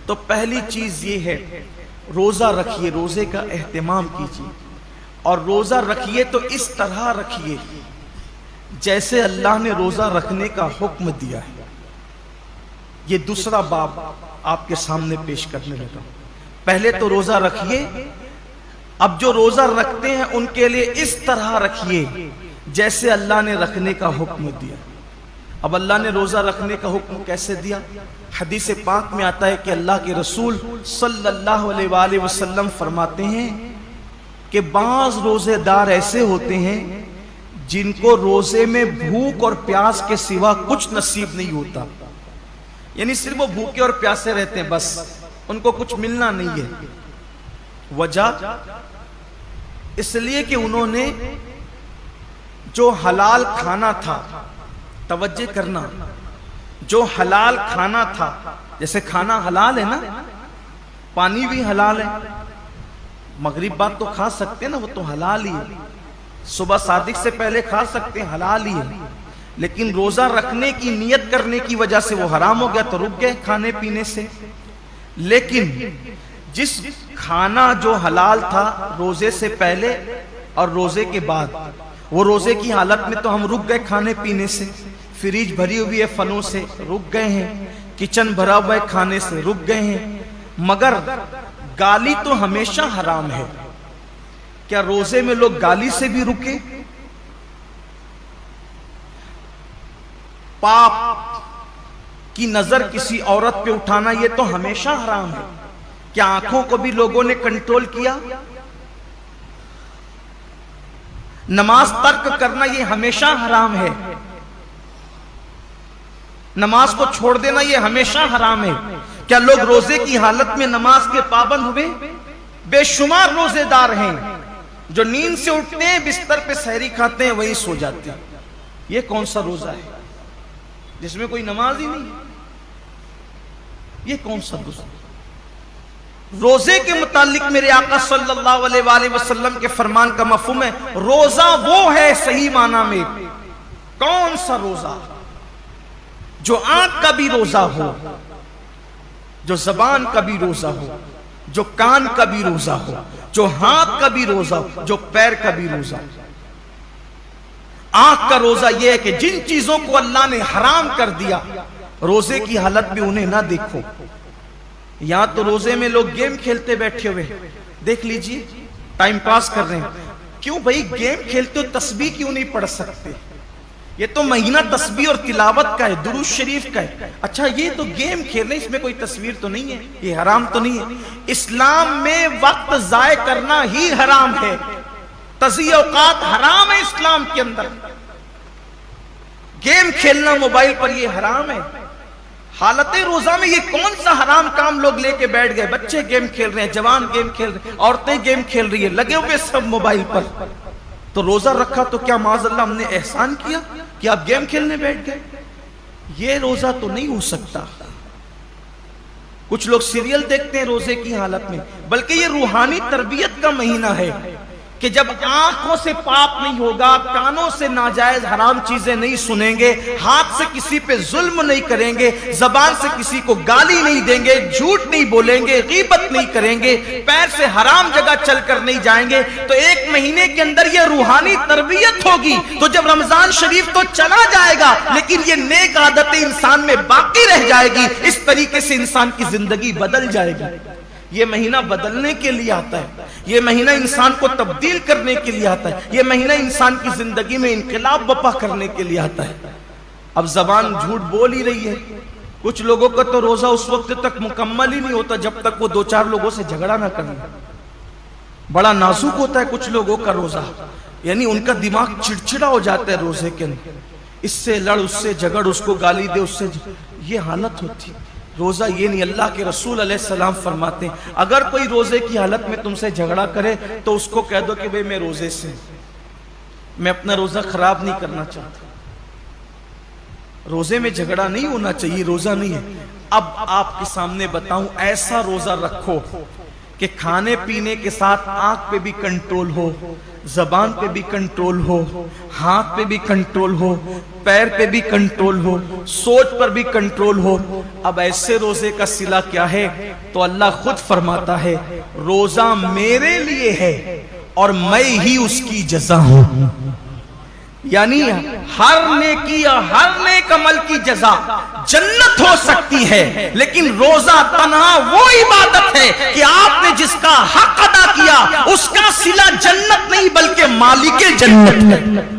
تو پہلی چیز یہ ہے روزہ رکھیے، روزے کا اہتمام کیجیے، اور روزہ رکھیے تو اس طرح رکھیے جیسے اللہ نے روزہ رکھنے کا حکم دیا ہے۔ یہ دوسرا باب آپ کے سامنے پیش کرنے لگا۔ پہلے تو روزہ رکھیے، اب جو روزہ رکھتے ہیں ان کے لیے اس طرح رکھیے جیسے اللہ نے رکھنے کا حکم دیا۔ اب اللہ نے روزہ رکھنے کا حکم کیسے دیا؟ حدیث پاک میں آتا ہے کہ اللہ کے رسول صلی اللہ علیہ وآلہ وسلم فرماتے ہیں کہ بعض روزے دار ایسے ہوتے ہیں جن کو روزے میں بھوک اور پیاس کے سوا کچھ نصیب نہیں ہوتا، یعنی صرف وہ بھوکے اور پیاسے رہتے ہیں، بس ان کو کچھ ملنا نہیں ہے۔ وجہ اس لیے کہ انہوں نے جو حلال کھانا تھا، توجہ کرنا، جو حلال کھانا تھا، جیسے کھانا حلال ہے نا، پانی بھی حلال ہے، مغرب بعد تو کھا سکتے ہیں نا، وہ تو حلال ہی ہے، صبح صادق سے پہلے کھا سکتے ہیں، حلال ہی ہے، لیکن روزہ رکھنے کی نیت کرنے کی وجہ سے وہ حرام ہو گیا تو رک گئے کھانے پینے سے۔ لیکن جس کھانا جو حلال تھا روزے سے پہلے اور روزے کے بعد، وہ روزے کی حالت میں تو ہم رک گئے کھانے پینے سے، فریج بھری ہوئی ہے پھلوں سے، رک گئے ہیں، کچن بھرا ہوا ہے کھانے سے، رک گئے ہیں، مگر گالی تو ہمیشہ حرام ہے۔ کیا روزے میں لوگ گالی سے بھی رکے؟ پاپ کی نظر کسی عورت پہ اٹھانا یہ تو ہمیشہ حرام ہے۔ کیا آنکھوں کو بھی لوگوں نے کنٹرول کیا؟ نماز ترک کرنا یہ ہمیشہ حرام ہے، نماز کو چھوڑ دینا یہ ہمیشہ حرام ہے۔ کیا لوگ روزے کی حالت میں نماز کے پابند ہوئے؟ بے شمار روزے دار ہیں جو نیند سے اٹھتے ہیں، بستر پہ سحری کھاتے ہیں، وہیں سو جاتے ہیں۔ یہ کون سا روزہ ہے جس میں کوئی نماز ہی نہیں ہے؟ یہ کون سا روزہ؟ روزے کے متعلق میرے آقا صلی اللہ علیہ وآلہ وسلم کے فرمان کا مفہوم ہے، روزہ وہ ہے صحیح معنی میں کون سا روزہ جو آنکھ کا بھی روزہ ہو، جو زبان کا بھی روزہ ہو، جو کان کا بھی روزہ ہو، جو ہاتھ کا بھی روزہ ہو، جو پیر کا بھی روزہ ہو۔ آنکھ کا روزہ یہ ہے کہ جن چیزوں کو اللہ نے حرام کر دیا روزے کی حالت میں انہیں نہ دیکھو۔ یہاں تو روزے میں لوگ گیم کھیلتے بیٹھے ہوئے، دیکھ لیجئے ٹائم پاس کر رہے ہیں۔ کیوں بھائی گیم کھیلتے ہو، تسبیح کیوں نہیں پڑھ سکتے؟ یہ تو مہینہ تسبیح اور تلاوت کا ہے، درود شریف کا ہے۔ اچھا یہ تو گیم کھیل رہے ہیں، اس میں کوئی تصویر تو نہیں ہے، یہ حرام تو نہیں ہے؟ اسلام میں وقت ضائع کرنا ہی حرام ہے، تضییع اوقات حرام ہے اسلام کے اندر۔ گیم کھیلنا موبائل پر یہ حرام ہے۔ حالت روزہ میں یہ کون سا حرام کام لوگ لے کے بیٹھ گئے؟ بچے گیم کھیل رہے ہیں، جوان گیم کھیل رہے ہیں، عورتیں گیم کھیل رہی ہیں، لگے ہوئے سب موبائل پر۔ تو روزہ رکھا تو کیا معاذ اللہ ہم نے احسان کیا کہ آپ گیم کھیلنے بیٹھ گئے؟ یہ روزہ تو نہیں ہو سکتا۔ کچھ لوگ سیریل دیکھتے ہیں روزے کی حالت میں، بلکہ یہ روحانی تربیت کا مہینہ ہے کہ جب آنکھوں سے پاپ نہیں ہوگا، کانوں سے ناجائز حرام چیزیں نہیں سنیں گے، ہاتھ سے کسی پہ ظلم نہیں کریں گے، زبان سے کسی کو گالی نہیں دیں گے، جھوٹ نہیں بولیں گے، غیبت نہیں کریں گے، پیر سے حرام جگہ چل کر نہیں جائیں گے، تو ایک مہینے کے اندر یہ روحانی تربیت ہوگی۔ تو جب رمضان شریف تو چلا جائے گا لیکن یہ نیک عادتیں انسان میں باقی رہ جائے گی، اس طریقے سے انسان کی زندگی بدل جائے گی۔ یہ مہینہ بدلنے کے لیے آتا ہے، یہ مہینہ انسان کو تبدیل کرنے کے لیے آتا ہے، یہ مہینہ انسان کی زندگی میں انقلاب برپا کرنے کے لیے آتا ہے۔ اب زبان جھوٹ بول ہی رہی ہے۔ کچھ لوگوں کا تو روزہ اس وقت تک مکمل ہی نہیں ہوتا جب تک وہ دو چار لوگوں سے جھگڑا نہ کریں۔ بڑا نازک ہوتا ہے کچھ لوگوں کا روزہ، یعنی ان کا دماغ چڑچڑا ہو جاتا ہے روزے کے اندر، اس سے لڑ، اس سے جھگڑ، اس کو گالی دے، اس سے یہ حالت ہوتی ہے۔ روزہ یہ نہیں، اللہ کے رسول علیہ السلام فرماتے ہیں اگر کوئی روزے کی حالت میں تم سے جھگڑا کرے تو اس کو کہہ دو کہ بھئی میں روزے سے، میں اپنا روزہ خراب نہیں کرنا چاہتا۔ روزے میں جھگڑا نہیں ہونا چاہیے، روزہ نہیں ہے۔ اب آپ کے سامنے بتاؤں، ایسا روزہ رکھو کہ کھانے پینے کے ساتھ آنکھ پہ بھی کنٹرول ہو، زبان پہ بھی کنٹرول ہو، ہاتھ پہ بھی کنٹرول ہو، پیر پہ بھی کنٹرول ہو، سوچ پر بھی کنٹرول ہو۔ اب ایسے روزے کا صلہ کیا ہے؟ تو اللہ خود فرماتا ہے روزہ میرے لیے ہے اور میں ہی اس کی جزا ہوں۔ یعنی ہر نیکی اور ہر نیک عمل کی جزا جنت ہو سکتی ہے، لیکن روزہ تنہا وہ عبادت ہے کہ آپ نے جس کا حق ادا کیا اس کا صلہ جنت نہیں بلکہ مالک جنت ہے۔